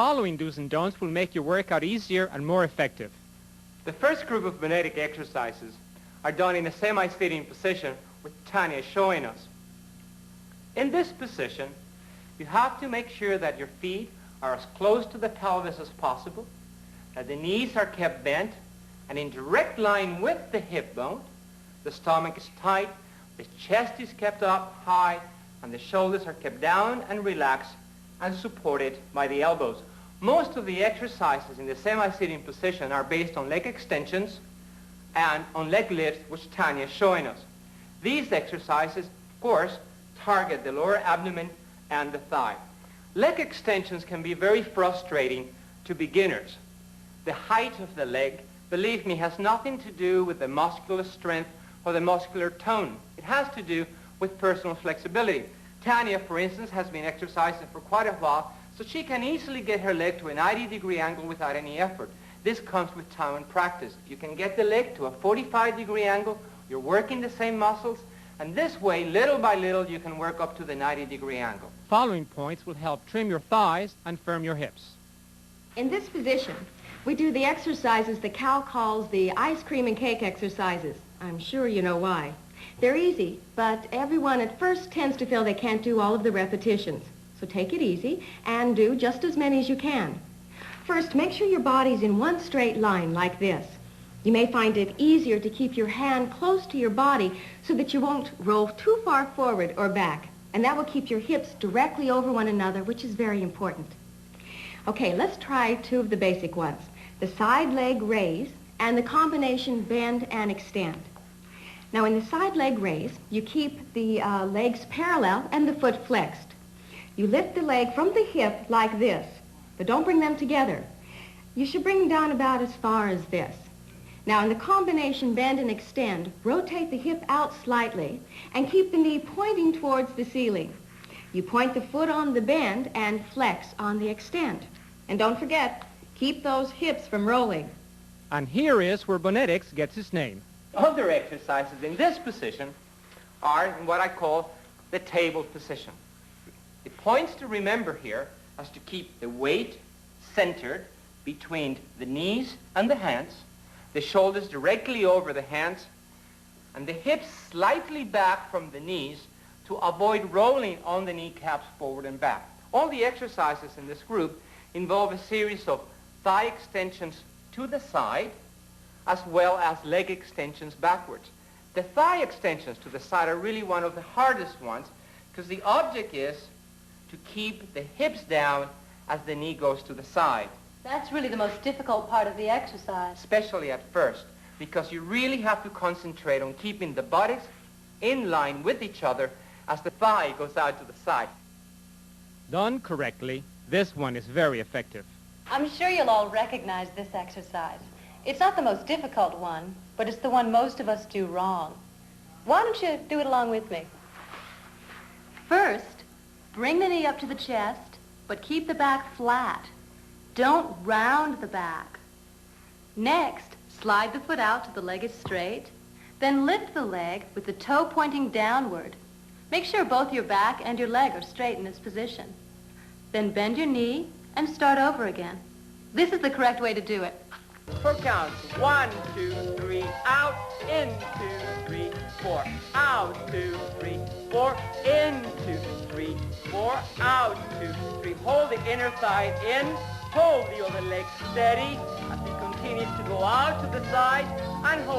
following do's and don'ts will make your workout easier and more effective. The first group of bonetic exercises are done in a semi-sitting position, which Tanya is showing us. In this position, you have to make sure that your feet are as close to the pelvis as possible, that the knees are kept bent and in direct line with the hip bone. The stomach is tight, the chest is kept up high, and the shoulders are kept down and relaxed and supported by the elbows. Most of the exercises in the semi-sitting position are based on leg extensions and on leg lifts, which Tanya is showing us. These exercises, of course, target the lower abdomen and the thigh. Leg extensions can be very frustrating to beginners. The height of the leg, believe me, has nothing to do with the muscular strength or the muscular tone. It has to do with personal flexibility. Tanya, for instance, has been exercising for quite a while, so she can easily get her leg to a 90-degree angle without any effort. This comes with time and practice. If you can get the leg to a 45-degree angle, you're working the same muscles, and this way, little by little, you can work up to the 90-degree angle. Following points will help trim your thighs and firm your hips. In this position, we do the exercises that Cal calls the ice cream and cake exercises. I'm sure you know why. They're easy, but everyone at first tends to feel they can't do all of the repetitions. So take it easy and do just as many as you can. First, make sure your body's in one straight line like this. You may find it easier to keep your hand close to your body so that you won't roll too far forward or back. And that will keep your hips directly over one another, which is very important. Okay, let's try two of the basic ones. The side leg raise and the combination bend and extend. Now, in the side leg raise, you keep the legs parallel and the foot flexed. You lift the leg from the hip like this, but don't bring them together. You should bring them down about as far as this. Now, in the combination bend and extend, rotate the hip out slightly and keep the knee pointing towards the ceiling. You point the foot on the bend and flex on the extend. And don't forget, keep those hips from rolling. And here is where bonetics gets its name. Other exercises in this position are in what I call the table position. The points to remember here is to keep the weight centered between the knees and the hands, the shoulders directly over the hands, and the hips slightly back from the knees to avoid rolling on the kneecaps forward and back. All the exercises in this group involve a series of thigh extensions to the side as well as leg extensions backwards. The thigh extensions to the side are really one of the hardest ones because the object is to keep the hips down as the knee goes to the side. That's really the most difficult part of the exercise. Especially at first, because you really have to concentrate on keeping the buttocks in line with each other as the thigh goes out to the side. Done correctly, this one is very effective. I'm sure you'll all recognize this exercise. It's not the most difficult one, but it's the one most of us do wrong. Why don't you do it along with me? First, bring the knee up to the chest, but keep the back flat. Don't round the back. Next, slide the foot out till the leg is straight. Then lift the leg with the toe pointing downward. Make sure both your back and your leg are straight in this position. Then bend your knee and start over again. This is the correct way to do it. 4 counts. 1, 2, 3, out, in, 2, 3, 4, out, 2, 3, 4, in, 2, 3, 4, out, 2, 3. Hold the inner thigh in, hold the other leg steady as he continues to go out to the side and hold